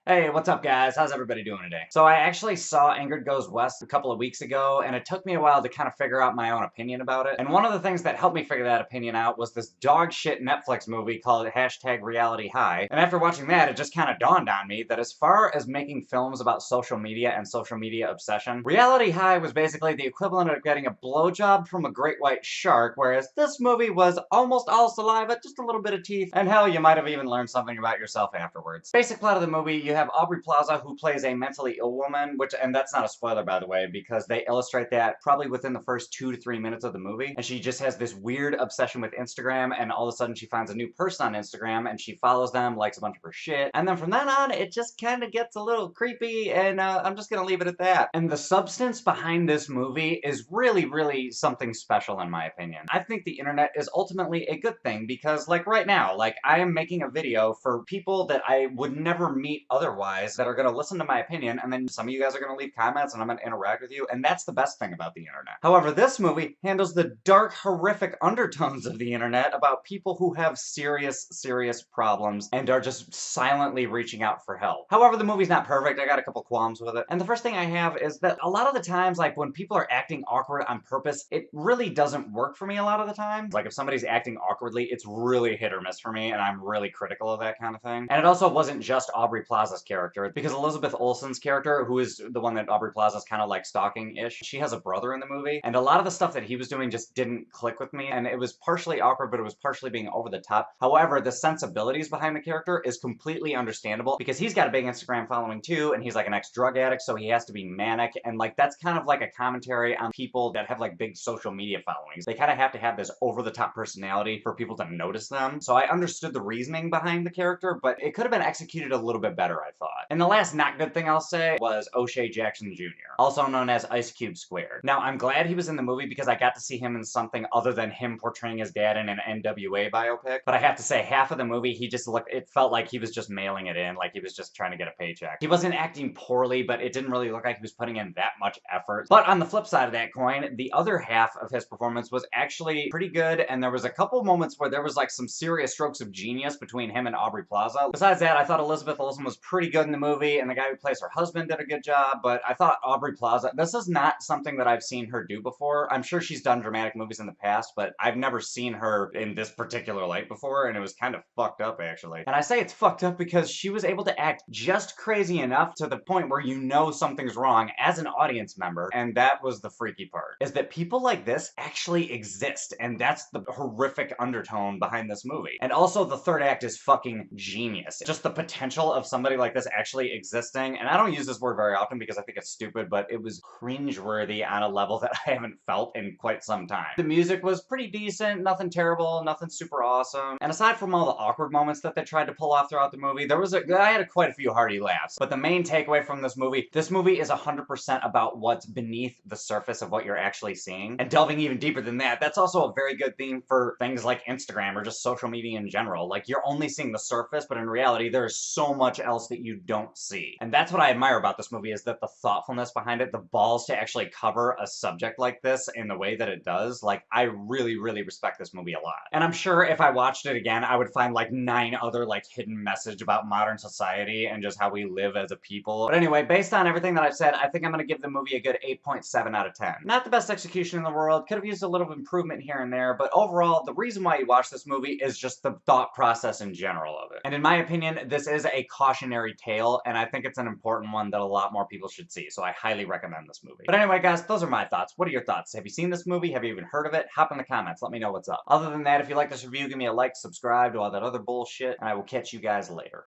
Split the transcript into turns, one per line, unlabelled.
Hey, what's up guys? How's everybody doing today? So I actually saw Ingrid Goes West a couple of weeks ago, and it took me a while to kind of figure out my own opinion about it. And one of the things that helped me figure that opinion out was this dog shit Netflix movie called #RealityHigh. And after watching that, it just kind of dawned on me that as far as making films about social media and social media obsession, Reality High was basically the equivalent of getting a blowjob from a great white shark, whereas this movie was almost all saliva, just a little bit of teeth, and hell, you might have even learned something about yourself afterwards. Basic plot of the movie, you have Aubrey Plaza, who plays a mentally ill woman, and that's not a spoiler by the way, because they illustrate that probably within the first 2 to 3 minutes of the movie, and she just has this weird obsession with Instagram, and all of a sudden she finds a new person on Instagram, and she follows them, likes a bunch of her shit, and then from then on, it just kind of gets a little creepy, and I'm just gonna leave it at that. And the substance behind this movie is really, really something special in my opinion. I think the internet is ultimately a good thing because, like right now, like I am making a video for people that I would never meet otherwise that are going to listen to my opinion, and then some of you guys are going to leave comments and I'm going to interact with you, and that's the best thing about the internet. However, this movie handles the dark, horrific undertones of the internet about people who have serious, serious problems and are just silently reaching out for help. However, the movie's not perfect. I got a couple qualms with it. And the first thing I have is that a lot of the times, like when people are acting awkward on purpose, it really doesn't work for me a lot of the time. Like if somebody's acting awkwardly, it's really hit or miss for me, and I'm really critical of that kind of thing. And it also wasn't just Aubrey Plaza's character, because Elizabeth Olsen's character, who is the one that Aubrey Plaza's kind of like stalking-ish, she has a brother in the movie, and a lot of the stuff that he was doing just didn't click with me, and it was partially awkward, but it was partially being over the top. However, the sensibilities behind the character is completely understandable, because he's got a big Instagram following too, and he's like an ex-drug addict, so he has to be manic, and like that's kind of like a commentary on people that have like big social media followings. They kind of have to have this over-the-top personality for people to notice them, so I understood the reasoning behind the character, but it could have been executed a little bit better, I thought. And the last not good thing I'll say was O'Shea Jackson Jr., also known as Ice Cube Squared. Now, I'm glad he was in the movie because I got to see him in something other than him portraying his dad in an NWA biopic, but I have to say, half of the movie, he just looked, it felt like he was just mailing it in, like he was just trying to get a paycheck. He wasn't acting poorly, but it didn't really look like he was putting in that much effort. But on the flip side of that coin, the other half of his performance was actually pretty good, and there was a couple moments where there was like some serious strokes of genius between him and Aubrey Plaza. Besides that, I thought Elizabeth Olsen was pretty good in the movie, and the guy who plays her husband did a good job, but I thought Aubrey Plaza, this is not something that I've seen her do before. I'm sure she's done dramatic movies in the past, but I've never seen her in this particular light before, and it was kind of fucked up, actually. And I say it's fucked up because she was able to act just crazy enough to the point where you know something's wrong as an audience member, and that was the freaky part, is that people like this actually exist, and that's the horrific undertone behind this movie. And also, the third act is fucking genius. Just the potential of somebody like this actually existing, and I don't use this word very often because I think it's stupid, but it was cringeworthy on a level that I haven't felt in quite some time. The music was pretty decent, nothing terrible, nothing super awesome, and aside from all the awkward moments that they tried to pull off throughout the movie, I had quite a few hearty laughs. But the main takeaway from this movie is 100% about what's beneath the surface of what you're actually seeing. And delving even deeper than that, that's also a very good theme for things like Instagram or just social media in general. Like, you're only seeing the surface, but in reality, there's so much else that you don't see. And that's what I admire about this movie, is that the thoughtfulness behind it, the balls to actually cover a subject like this in the way that it does, like, I really, really respect this movie a lot. And I'm sure if I watched it again, I would find like 9 other like hidden message about modern society and just how we live as a people. But anyway, based on everything that I've said, I think I'm gonna give the movie a good 8.7 out of 10. Not the best execution in the world, could have used a little improvement here and there, but overall, the reason why you watch this movie is just the thought process in general of it. And in my opinion, this is a cautionary tale, and I think it's an important one that a lot more people should see, so I highly recommend this movie. But anyway, guys, those are my thoughts. What are your thoughts? Have you seen this movie? Have you even heard of it? Hop in the comments, let me know what's up. Other than that, if you like this review, give me a like, subscribe, do all that other bullshit, and I will catch you guys later.